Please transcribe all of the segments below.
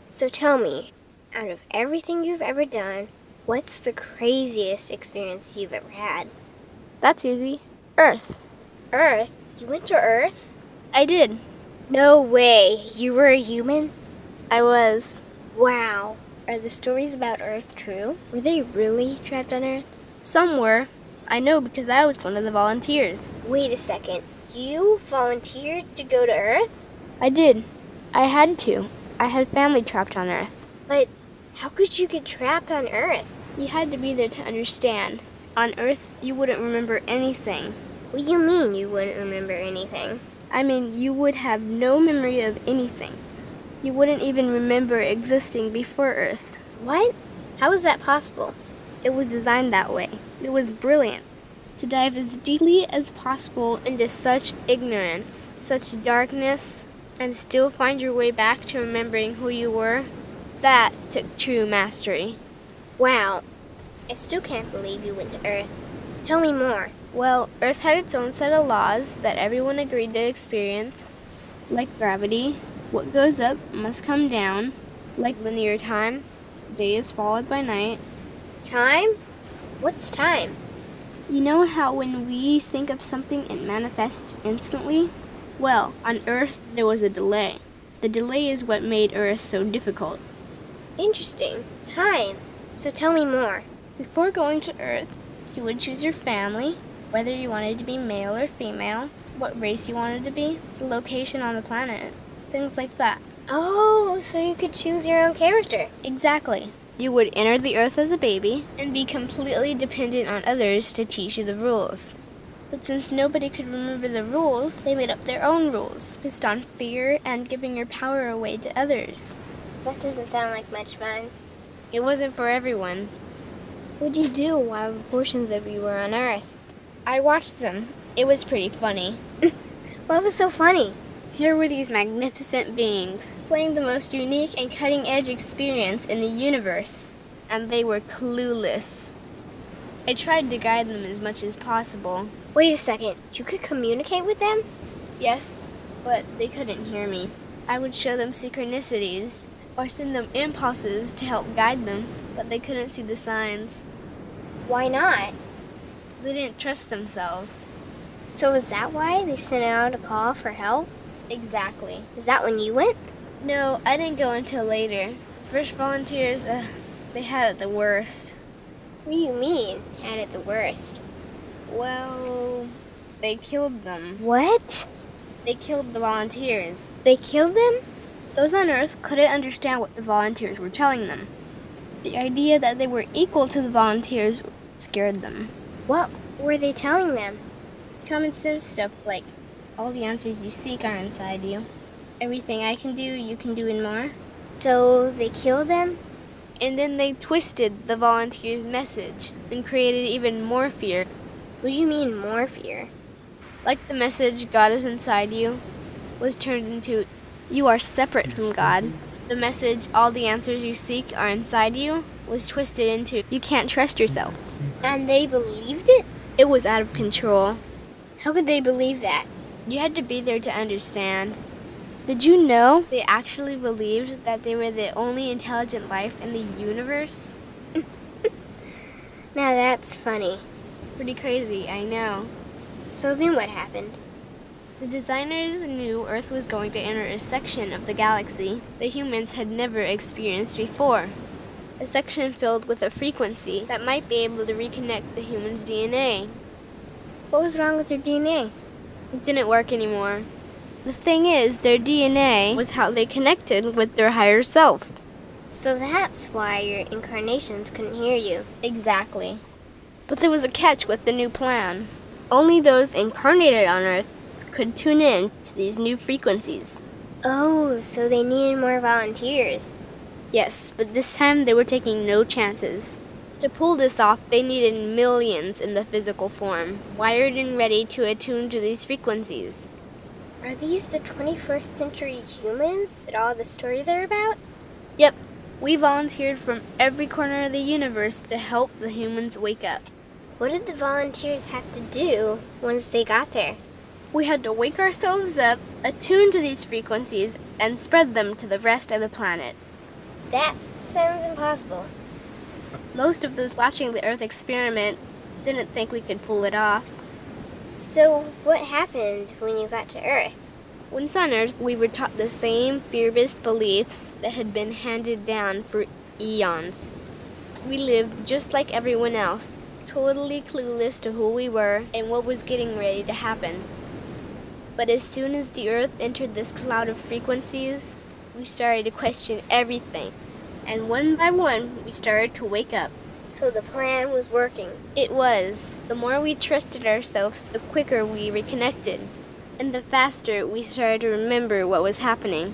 So tell me, out of everything you've ever done, what's the craziest experience you've ever had? That's easy. Earth. Earth? You went to Earth? I did. No way. You were a human? I was. Wow. Are the stories about Earth true? Were they really trapped on Earth? Some were. I know because I was one of the volunteers. Wait a second. You volunteered to go to Earth? I did. I had to. I had family trapped on Earth. But how could you get trapped on Earth? You had to be there to understand. On Earth, you wouldn't remember anything. What do you mean you wouldn't remember anything? I mean, you would have no memory of anything. You wouldn't even remember existing before Earth. What? How is that possible? It was designed that way. It was brilliant. To dive as deeply as possible into such ignorance, such darkness, and still find your way back to remembering who you were, that took true mastery. Wow. I still can't believe you went to Earth. Tell me more. Well, Earth had its own set of laws that everyone agreed to experience, like gravity. What goes up must come down, like linear time. Day is followed by night. Time? What's time? You know how when we think of something it manifests instantly? Well, on Earth there was a delay. The delay is what made Earth so difficult. Interesting. Time. So tell me more. Before going to Earth, you would choose your family, whether you wanted to be male or female, what race you wanted to be, the location on the planet, things like that. Oh, so you could choose your own character. Exactly. You would enter the Earth as a baby and be completely dependent on others to teach you the rules. But since nobody could remember the rules, they made up their own rules, based on fear and giving your power away to others. That doesn't sound like much fun. It wasn't for everyone. What'd you do while portions of you were on Earth? I watched them. It was pretty funny. What was so funny? Here were these magnificent beings, playing the most unique and cutting-edge experience in the universe, and they were clueless. I tried to guide them as much as possible. Wait a second. You could communicate with them? Yes, but they couldn't hear me. I would show them synchronicities, or send them impulses to help guide them, but they couldn't see the signs. Why not? They didn't trust themselves. So is that why they sent out a call for help? Exactly. Is that when you went? No, I didn't go until later. The first volunteers, they had it the worst. What do you mean, had it the worst? Well, they killed them. What? They killed the volunteers. They killed them? Those on Earth couldn't understand what the volunteers were telling them. The idea that they were equal to the volunteers scared them. What were they telling them? Common sense stuff like, all the answers you seek are inside you. Everything I can do, you can do and more. So they killed them? And then they twisted the volunteers' message and created even more fear. What do you mean, more fear? Like the message, God is inside you, was turned into, you are separate from God. The message, all the answers you seek are inside you, was twisted into, you can't trust yourself. And they believed it? It was out of control. How could they believe that? You had to be there to understand. Did you know they actually believed that they were the only intelligent life in the universe? Now that's funny. Pretty crazy, I know. So then what happened? The designers knew Earth was going to enter a section of the galaxy the humans had never experienced before. A section filled with a frequency that might be able to reconnect the human's DNA. What was wrong with their DNA? It didn't work anymore. The thing is, their DNA was how they connected with their higher self. So that's why your incarnations couldn't hear you. Exactly. But there was a catch with the new plan. Only those incarnated on Earth could tune in to these new frequencies. Oh, so they needed more volunteers. Yes, but this time they were taking no chances. To pull this off, they needed millions in the physical form, wired and ready to attune to these frequencies. Are these the 21st century humans that all the stories are about? Yep, we volunteered from every corner of the universe to help the humans wake up. What did the volunteers have to do once they got there? We had to wake ourselves up, attune to these frequencies, and spread them to the rest of the planet. That sounds impossible. Most of those watching the Earth experiment didn't think we could pull it off. So, what happened when you got to Earth? Once on Earth, we were taught the same fear-based beliefs that had been handed down for eons. We lived just like everyone else, totally clueless to who we were and what was getting ready to happen. But as soon as the Earth entered this cloud of frequencies, we started to question everything. And one by one, we started to wake up. So the plan was working. It was. The more we trusted ourselves, the quicker we reconnected. And the faster we started to remember what was happening.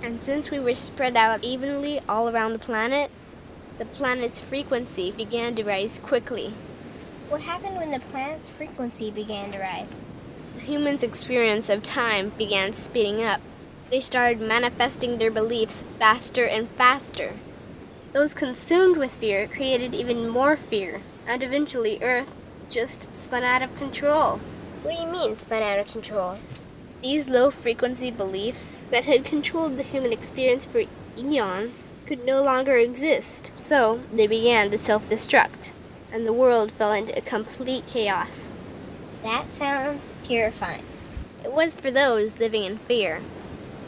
And since we were spread out evenly all around the planet's frequency began to rise quickly. What happened when the planet's frequency began to rise? The humans' experience of time began speeding up. They started manifesting their beliefs faster and faster. Those consumed with fear created even more fear, and eventually Earth just spun out of control. What do you mean, spun out of control? These low-frequency beliefs that had controlled the human experience for eons could no longer exist, so they began to self-destruct, and the world fell into a complete chaos. That sounds terrifying. It was for those living in fear,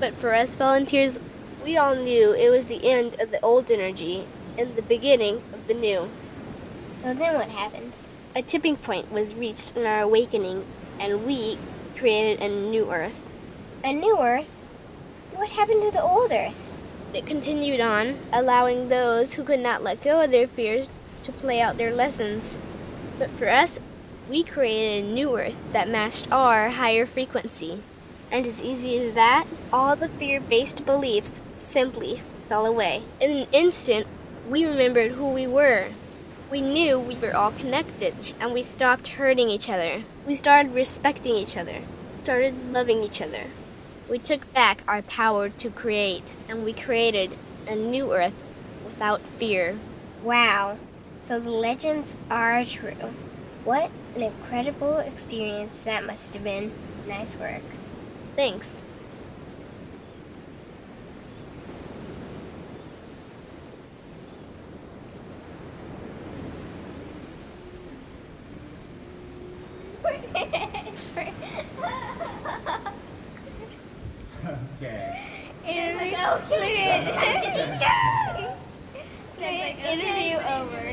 but for us volunteers, we all knew it was the end of the old energy and the beginning of the new. So then what happened? A tipping point was reached in our awakening, and we created a new Earth. A new Earth? What happened to the old Earth? It continued on, allowing those who could not let go of their fears to play out their lessons. But for us, we created a new Earth that matched our higher frequency. And as easy as that, all the fear-based beliefs simply fell away. In an instant, we remembered who we were. We knew we were all connected, and we stopped hurting each other. We started respecting each other, started loving each other. We took back our power to create, and we created a new Earth without fear. Wow. So the legends are true. What an incredible experience that must have been. Nice work. Thanks. Okay. Interview over.